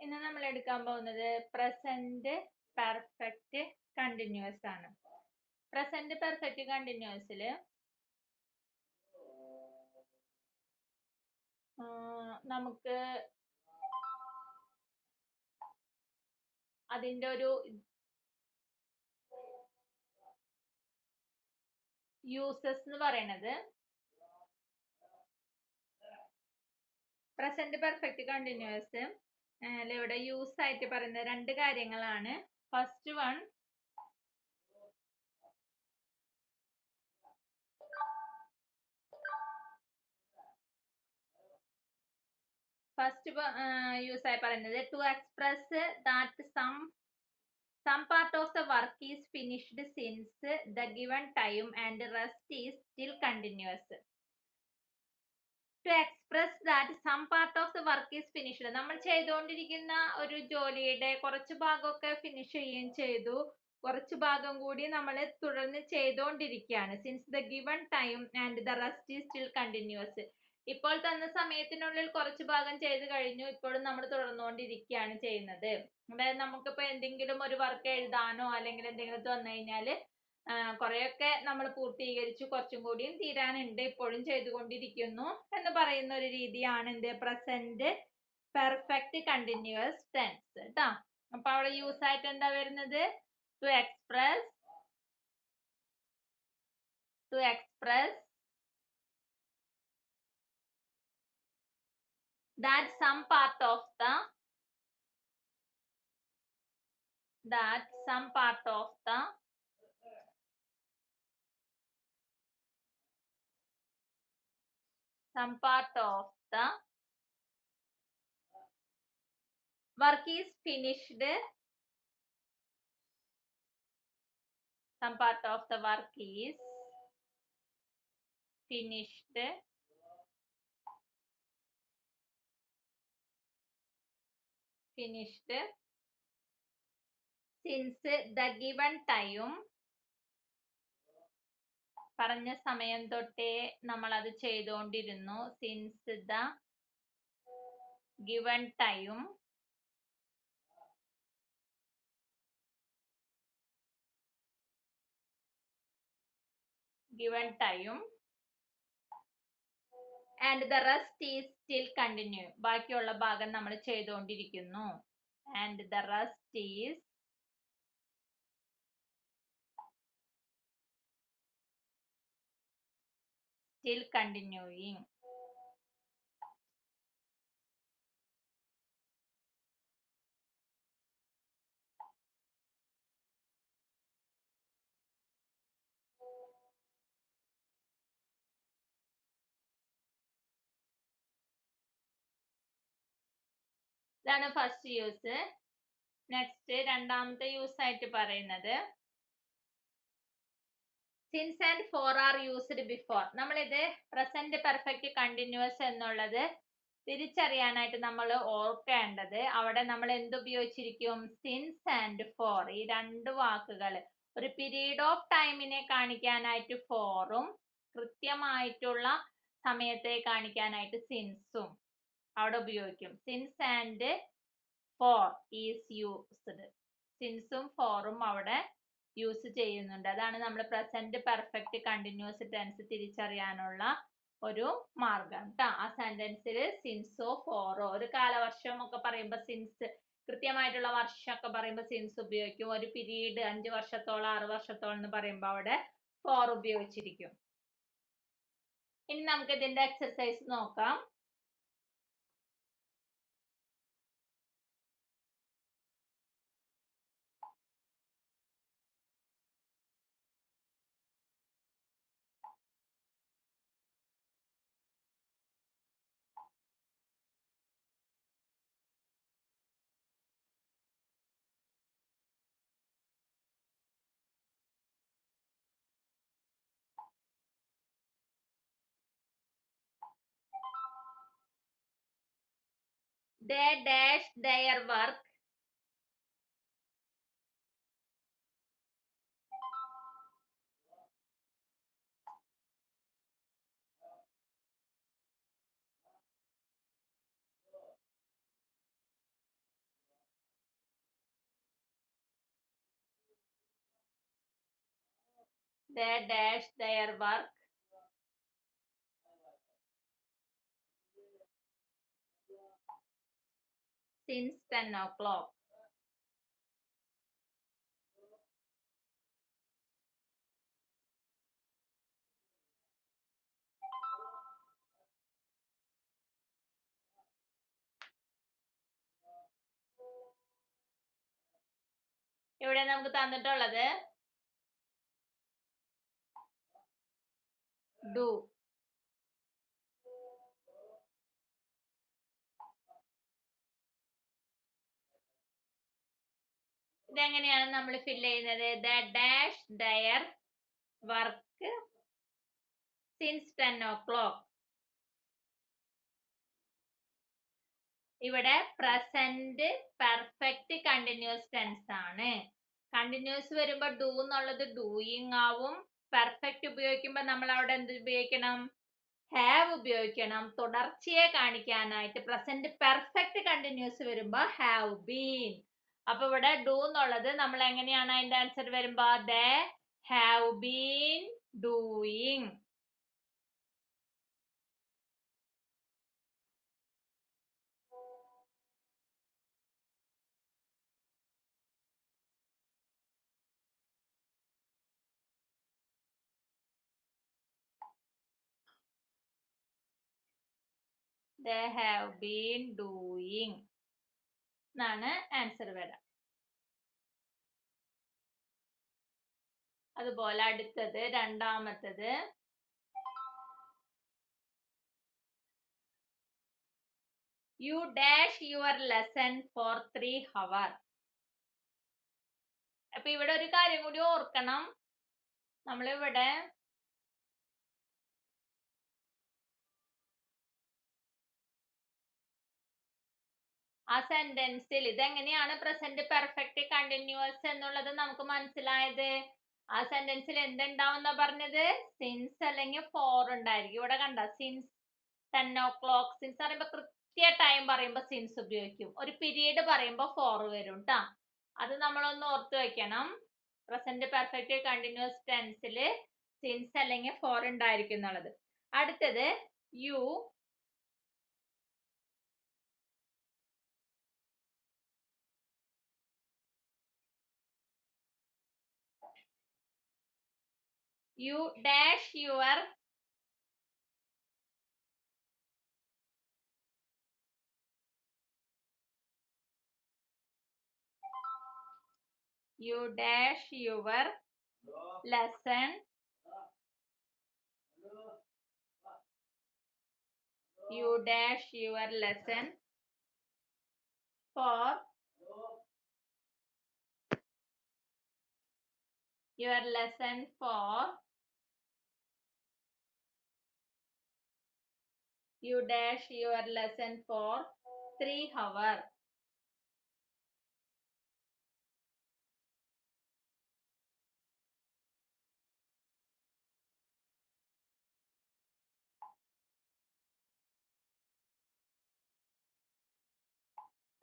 ഇന്ന് നമ്മൾ എടുക്കാൻ പോകുന്നത് പ്രസന്റ് പെർഫെക്റ്റ് കണ്ടിന്യൂസ് ആണ്. പ്രസന്റ് പെർഫെക്റ്റ് കണ്ടിന്യൂസിൽ നമുക്ക് അതിന്റെ ഒരു യൂസസ് എന്ന് പറയുന്നത് പ്രസന്റ് പെർഫെക്റ്റ് കണ്ടിന്യൂസ് ഇവിടെ യൂസ് ആയിട്ട് പറയുന്ന രണ്ട് കാര്യങ്ങളാണ്. ഫസ്റ്റ് വൺ, യൂസ് ആയി പറയുന്നത് to express that some part of the work is finished since the given time and rest is still continuous. To express that some part of the work is finished, നമ്മൾ ചെയ്തുകൊണ്ടിരിക്കുന്ന ഒരു ജോലിയുടെ കുറച്ച് ഭാഗമൊക്കെ finish ചെയ്യുകയും ചെയ്തു, കുറച്ച് ഭാഗം കൂടി നമ്മൾ തുടർന്ന് ചെയ്തുകൊണ്ടിരിക്കുകയാണ്. Since the given time and the rest is still continuous. ഇപ്പോൾ തന്ന സമയത്തിനുള്ളിൽ കുറച്ച് ഭാഗം ചെയ്ത് കഴിഞ്ഞു, ഇപ്പോഴും നമ്മൾ തുടർന്നുകൊണ്ടിരിക്കുകയാണ് ചെയ്യുന്നത്. അതായത് നമുക്കിപ്പോ എന്തെങ്കിലും ഒരു വർക്ക് എഴുതാനോ അല്ലെങ്കിൽ എന്തെങ്കിലും വന്നു കഴിഞ്ഞാല് കുറെയൊക്കെ നമ്മൾ പൂർത്തീകരിച്ചു, കുറച്ചും കൂടിയും തീരാനുണ്ട്, ഇപ്പോഴും ചെയ്തുകൊണ്ടിരിക്കുന്നു എന്ന് പറയുന്ന ഒരു രീതിയാണ് എന്ത് പ്രസന്റ് പെർഫെക്റ്റ് കണ്ടിന്യൂസ് ടെൻസ് കേട്ടോ. അപ്പൊ അവിടെ യൂസ് ആയിട്ട് എന്താ വരുന്നത്? To express that some part of the work is finished. Some part of the work is finished since the given time, പറഞ്ഞ സമയം തൊട്ടേ നമ്മൾ അത് ചെയ്തുകൊണ്ടിരുന്നു. since the given time and the rest is still continue. ബാക്കിയുള്ള ഭാഗം നമ്മൾ ചെയ്തുകൊണ്ടിരിക്കുന്നു. and the rest is still continuing. ഇതാണ് ഫസ്റ്റ് യൂസ്. നെക്സ്റ്റ് രണ്ടാമത്തെ യൂസ് ആയിട്ട് പറയുന്നത് since and for are used before. നമ്മളിത് പ്രസന്റ് പെർഫെക്റ്റ് കണ്ടിന്യൂസ് എന്നുള്ളത് തിരിച്ചറിയാനായിട്ട് നമ്മൾ ഓർക്കേണ്ടത്, അവിടെ നമ്മൾ എന്തുപയോഗിച്ചിരിക്കും? സിൻസ് ആൻഡ് ഫോർ, ഈ രണ്ട് വാക്കുകൾ ഒരു പീരീഡ് ഓഫ് ടൈമിനെ കാണിക്കാനായിട്ട് ഫോറും കൃത്യമായിട്ടുള്ള സമയത്തെ കാണിക്കാനായിട്ട് സിൻസും അവിടെ ഉപയോഗിക്കും. Since and for is used. സിൻസും ഫോറും അവിടെ യൂസ് ചെയ്യുന്നുണ്ട്. അതാണ് നമ്മൾ പ്രസന്റ് പെർഫെക്റ്റ് കണ്ടിന്യൂസ് ടെൻസ് തിരിച്ചറിയാനുള്ള ഒരു മാർഗം കേട്ടോ. ആ സെന്റൻസിൽ സിൻസോ ഫോറോ, ഒരു കാലവർഷം ഒക്കെ പറയുമ്പോൾ സിൻസ്, കൃത്യമായിട്ടുള്ള വർഷം ഒക്കെ പറയുമ്പോൾ സിൻസ് ഉപയോഗിക്കും. ഒരു പീരീഡ് 5 വർഷത്തോളം 6 വർഷത്തോളം എന്ന് പറയുമ്പോൾ അവിടെ ഫോർ ഉപയോഗിച്ചിരിക്കും. ഇനി നമുക്ക് ഇതിന്റെ എക്സർസൈസ് നോക്കാം. They dash their work they dash their work since 10 o'clock. ഇവിടെ നമുക്ക് തന്നിട്ടുള്ളത് do. ഇതെങ്ങനെയാണ് നമ്മൾ ഫില്ല് ചെയ്യുന്നത്? They dash their work since 10 o'clock. ഇവിടെ പ്രസന്റ് പെർഫെക്റ്റ് കണ്ടിന്യൂസ് ടെൻസ് ആണ്. കണ്ടിന്യൂസ് വരുമ്പോ ഡു എന്നുള്ളത് ഡൂയിങ് ആവും. പെർഫെക്റ്റ് ഉപയോഗിക്കുമ്പോ നമ്മൾ അവിടെ എന്ത് ഉപയോഗിക്കണം? ഹാവ് ഉപയോഗിക്കണം. തുടർച്ചയെ കാണിക്കാനായിട്ട് പ്രസന്റ് പെർഫെക്റ്റ് കണ്ടിന്യൂസ് വരുമ്പോ ഹാവ് ബീൻ. അപ്പൊ ഇവിടെ ഡു എന്നുള്ളത് നമ്മൾ എങ്ങനെയാണ് അതിന്റെ ആൻസർ വരുമ്പോ they have been doing. They have been doing എന്നാണ് ആൻസർ വരാം. അതുപോലെ അടുത്തത് രണ്ടാമത്തത് you dash your lesson for 3 hours. അപ്പൊ ഇവിടെ ഒരു കാര്യം കൂടി ഓർക്കണം. നമ്മളിവിടെ ആ സെന്റൻസിൽ ഇതെങ്ങനെയാണ് പ്രസന്റ് പെർഫെക്റ്റ് കണ്ടിന്യൂസ് എന്നുള്ളത് നമുക്ക് മനസ്സിലായത്. ആ സെന്റൻസിൽ എന്തുണ്ടാവുന്ന പറഞ്ഞത്? സിൻസ് അല്ലെങ്കിൽ ഫോർ ഉണ്ടായിരിക്കും. ഇവിടെ കണ്ട സിൻസ് 10 o'clock. സിൻസ് പറയുമ്പോ കൃത്യ ടൈം പറയുമ്പോ സിൻസ് ഉപയോഗിക്കും. ഒരു പീരീഡ് പറയുമ്പോ ഫോർ വരും ട്ടാ. അത് നമ്മളൊന്ന് ഓർത്ത് വെക്കണം. പ്രസന്റ് പെർഫെക്റ്റ് കണ്ടിന്യൂസ് ടെൻസിൽ സിൻസ് അല്ലെങ്കിൽ ഫോർ ഉണ്ടായിരിക്കും എന്നുള്ളത്. അടുത്തത് U dash your lesson for your lesson for you dash your lesson for 3 hours.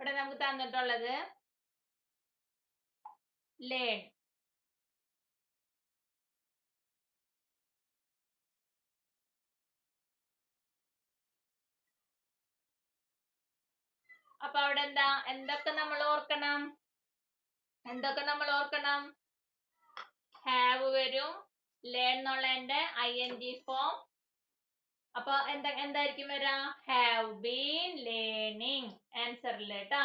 ഇവിടെ നമുക്ക് തന്നിട്ടുള്ളത് ലേൺ. അപ്പൊ അവിടെ എന്തൊക്കെ നമ്മൾ ഓർക്കണം? ഹാവ് വരും. ലേൺ എന്നുള്ളതിന്റെ ING ഫോം. അപ്പൊ എന്തായിരിക്കും വരാ? ഹാവ് ബീൻ ലേണിംഗ് ആൻസറിൽ കേട്ടാ.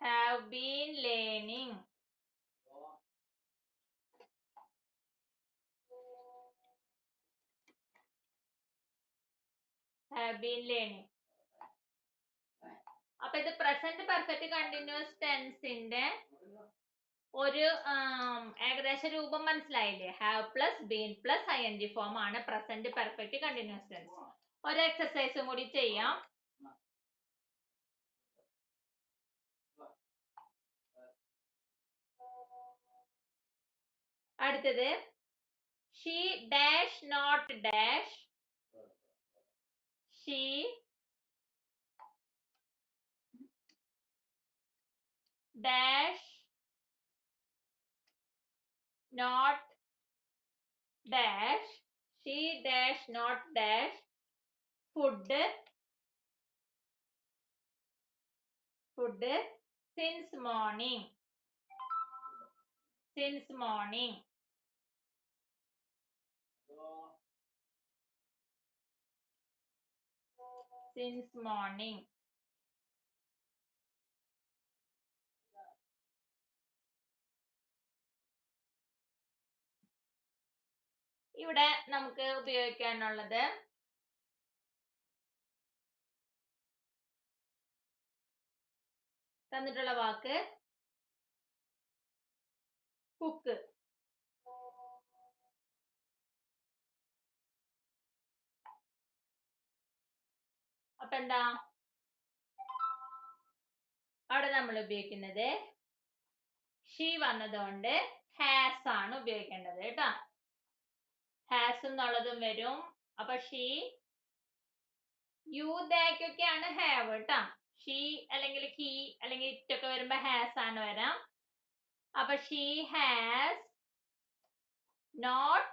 have been learning. Have been learning. അപ്പൊ ഇത് പ്രസന്റ് പെർഫെക്റ്റ് കണ്ടിന്യൂസ് ടെൻസിന്റെ ഒരു ഏകദേശ രൂപം മനസ്സിലായില്ലേ? Have plus been plus ING form ആണ് പ്രസന്റ് പെർഫെക്റ്റ് കണ്ടിന്യൂസ് ടെൻസ്. ഒരു എക്സസൈസും കൂടി ചെയ്യാം. അടുത്തത് she dash not dash, she dash not dash, she dash not dash food since morning, since morning. Since morning. ഇവിടെ നമുക്ക് ഉപയോഗിക്കാനുള്ളത് തന്നിട്ടുള്ള വാക്ക് കുക്ക്. അപ്പൊ എന്താ അവിടെ നമ്മൾ ഉപയോഗിക്കുന്നത് ഷീ വന്നതുകൊണ്ട് ഹാസ് ആണ് ഉപയോഗിക്കേണ്ടത് കേട്ടോ. ഹാസ് എന്നുള്ളതും വരും. അപ്പൊ ഷീ, യു ദാക്കൊക്കെയാണ് ഹാവ് കേട്ടോ. ഷീ അല്ലെങ്കിൽ ഹി അല്ലെങ്കിൽ ഇറ്റ് ഒക്കെ വരുമ്പോ ഹാസ് ആണ് വരാം. അപ്പൊ she has not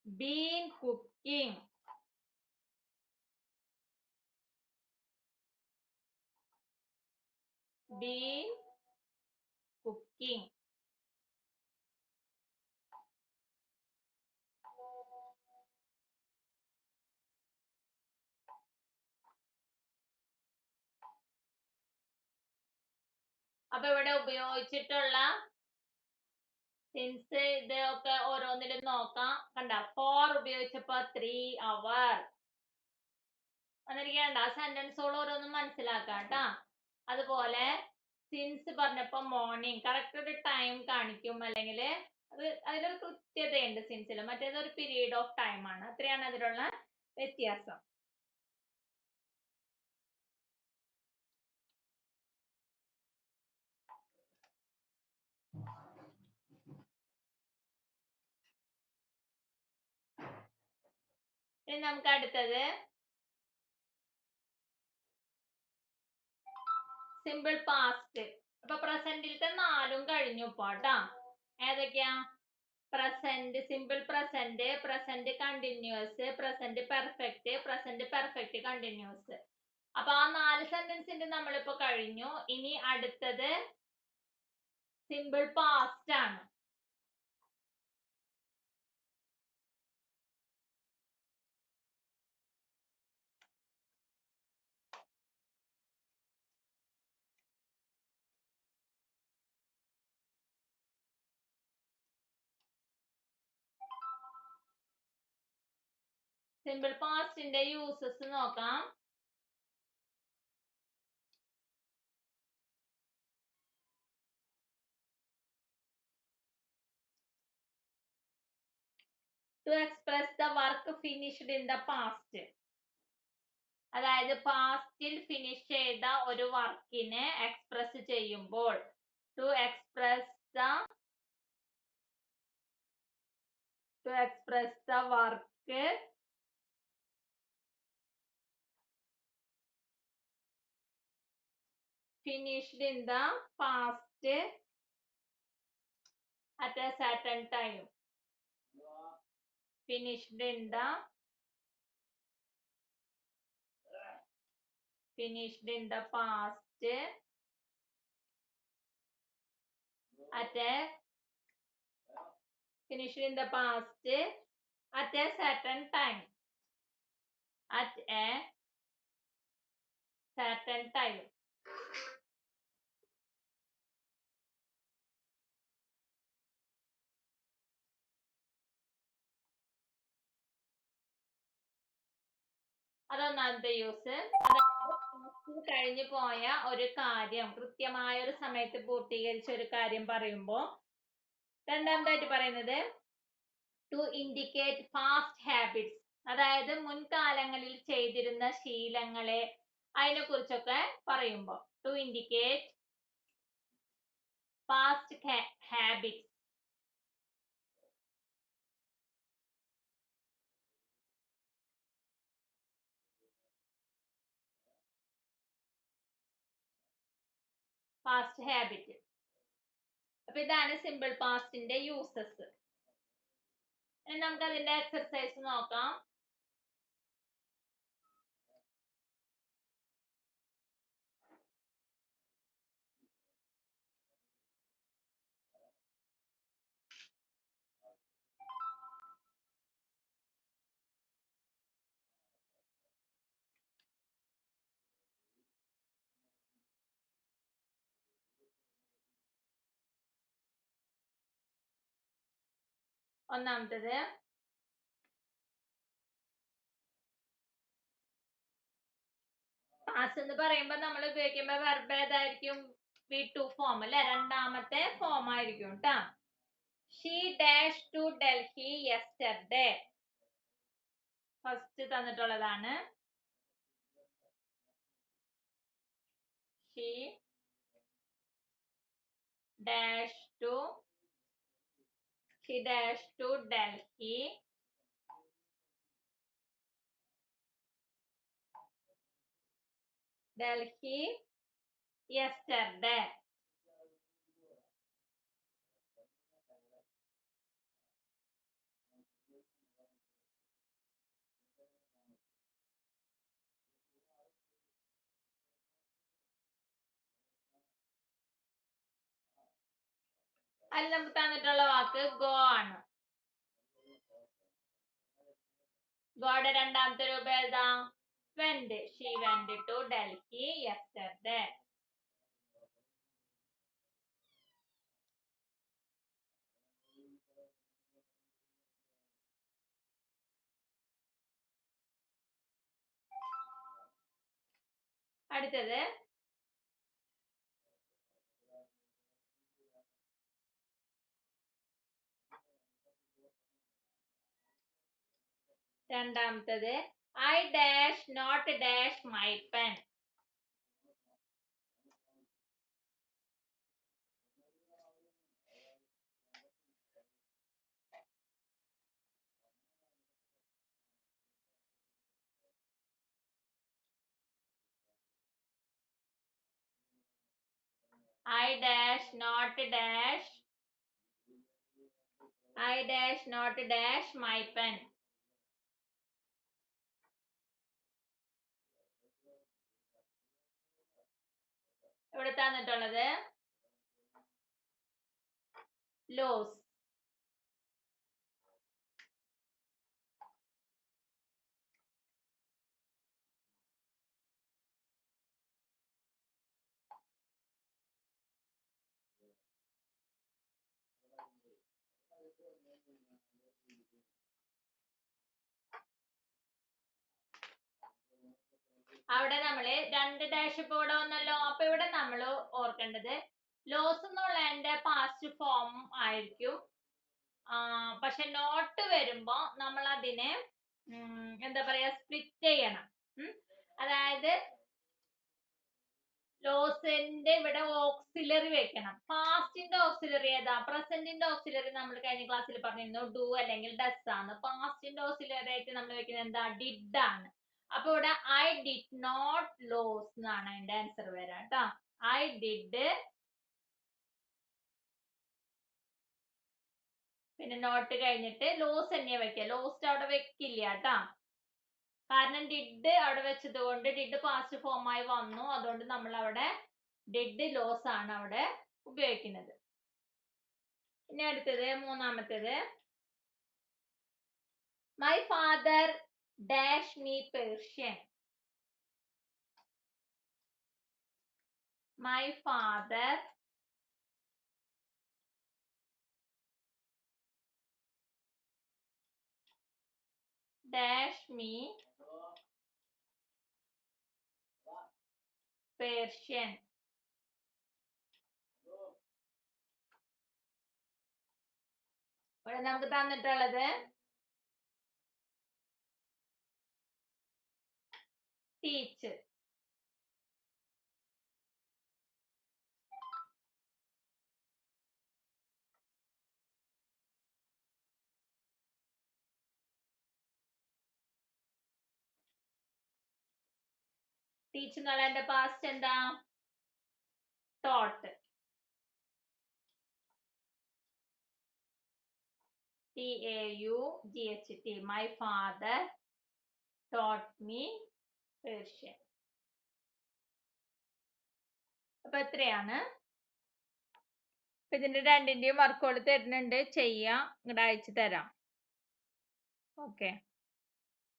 been cooking. been cooking. അപ്പൊ ഇവിടെ ഉപയോഗിച്ചിട്ടുള്ള സിൻസ് ഇതൊക്കെ ഓരോന്നിലും നോക്കാം. കണ്ട, 4 ഉപയോഗിച്ചപ്പോ 3 hour വന്നിരിക്കണ്ട. ആ സെന്റൻസുകൾ ഓരോന്നും മനസ്സിലാക്കാം കേട്ടാ. അതുപോലെ സിൻസ് പറഞ്ഞപ്പോ മോർണിംഗ് കറക്റ്റ് ഒരു ടൈം കാണിക്കും, അല്ലെങ്കിൽ അത് അതിലൊരു കൃത്യതയുണ്ട് സിൻസിൽ. മറ്റേത് ഒരു പീരീഡ് ഓഫ് ടൈം ആണ്. അത്രയാണ് അതിലുള്ള വ്യത്യാസം. ഇനി നമുക്ക് അടുത്തത് സിമ്പിൾ പാസ്റ്റ്. അപ്പൊ പ്രസന്റിലത്തെ 4 കഴിഞ്ഞു പോട്ടാ. ഏതൊക്കെയാ? Present, simple present, present continuous, present perfect, present perfect continuous. അപ്പൊ ആ 4 സെന്റൻസിന്റെ നമ്മളിപ്പോ കഴിഞ്ഞു. ഇനി അടുത്തത് സിമ്പിൾ പാസ്റ്റ് ആണ്. സിമ്പിൾ പാസ്റ്റിന്റെ യൂസസ് നോക്കാം. To express the work finished in the past. അതായത് പാസ്റ്റിൽ ഫിനിഷ് ചെയ്ത ഒരു വർക്കിനെ എക്സ്പ്രസ് ചെയ്യുമ്പോൾ, to express the work finished in the past at a certain time. Finished in the past at a certain time. At a certain time. അതൊന്നാമത്തെ use. കഴിഞ്ഞു പോയ ഒരു കാര്യം കൃത്യമായ ഒരു സമയത്ത് പൂർത്തീകരിച്ച ഒരു കാര്യം പറയുമ്പോ. രണ്ടാമതായിട്ട് പറയുന്നത് ടു ഇൻഡിക്കേറ്റ് പാസ്റ്റ് ഹാബിറ്റ്സ്, അതായത് മുൻകാലങ്ങളിൽ ചെയ്തിരുന്ന ശീലങ്ങളെ അതിനെ കുറിച്ചൊക്കെ പറയുമ്പോ. To indicate past habits. Past habit. അപ്പൊ ഇതാണ് സിമ്പിൾ പാസ്റ്റിന്റെ യൂസസ്. ഇനി നമുക്ക് അതിന്റെ എക്സർസൈസ് നോക്കാം. ഒന്നാമത്തത് പാസ് എന്ന് പറയുമ്പോ നമ്മൾ ഉപയോഗിക്കുമ്പോ വെർബ് ഏതായിരിക്കും? V2 ഫോം അല്ലെ, രണ്ടാമത്തെ ഫോം ആയിരിക്കും ട്ടാ. She dash to Delhi yesterday. First തന്നിട്ടുള്ളതാണ്. She dash to Delhi yesterday. അതിൽ നമുക്ക് തന്നിട്ടുള്ള വാക്ക് ഗോ ആണ്. ഗോയുടെ രണ്ടാമത്തെ രൂപം ഏതാ? Went. She went to Delhi yesterday. അടുത്തത് രണ്ടാമത്തത് I dash not dash my pen. I dash not dash my pen. ഇവിടെ തന്നിട്ടുള്ളത് ലോസ്. അവിടെ നമ്മള് രണ്ട് ഡാഷ് ഇപ്പൊ ഇവിടെ വന്നല്ലോ. അപ്പൊ ഇവിടെ നമ്മൾ ഓർക്കേണ്ടത് ലോസ് എന്നുള്ളതിന്റെ പാസ്റ്റ് ഫോം ആയിരിക്കും. പക്ഷെ നോട്ട് വരുമ്പോ നമ്മൾ അതിനെ എന്താ പറയാ, സ്പ്ലിറ്റ് ചെയ്യണം. അതായത് ലോസിന്റെ ഇവിടെ ഓക്സിലറി വെക്കണം. പാസ്റ്റിന്റെ ഓക്സിലറി ഏതാ? പ്രസന്റിന്റെ ഓക്സിലറി നമ്മൾ കഴിഞ്ഞ ക്ലാസ്സിൽ പറഞ്ഞിരുന്നു ഡു അല്ലെങ്കിൽ ഡസ് ആണ്. പാസ്റ്റിന്റെ ഓക്സിലറി ആയിട്ട് നമ്മൾ വെക്കുന്നത് എന്താ? ഡിഡ് ആണ്. അപ്പൊ ഇവിടെ ഐ ഡിഡ് നോട്ട് ലോസ് എന്നാണ് അതിന്റെ ആൻസർ വരാം കേട്ടോ. ഐ ഡിഡ്, പിന്നെ നോട്ട് കഴിഞ്ഞിട്ട് ലോസ് തന്നെയാ വെക്കുക. ലോസ്റ്റ് അവിടെ വെക്കില്ല കേട്ടാ. കാരണം ഡിഡ് അവിടെ വെച്ചത് കൊണ്ട് ഡിഡ് പാസ്റ്റ് ഫോം ആയി വന്നു. അതുകൊണ്ട് നമ്മൾ അവിടെ ഡിഡ് ലോസ് ആണ് അവിടെ ഉപയോഗിക്കുന്നത്. ഇനി അടുത്തത് മൂന്നാമത്തേത് my father dash me Persian. My father dash me Persian. ഇവിടെ നമുക്ക് തന്നിട്ടുള്ളത് ടീച്ച്. ടീച്ച് എന്നുള്ളതിന്റെ പാസ്റ്റ് എന്താ? taught, T-A-U-G-H-T, my father taught me Persian. അപ്പൊ എത്രയാണ്? ഇതിന്റെ രണ്ടിന്റെയും വർക്കുകൾ തരുന്നുണ്ട്, ചെയ്യാം, ഇങ്ങോട്ട് അയച്ചു തരാം. ഓക്കെ.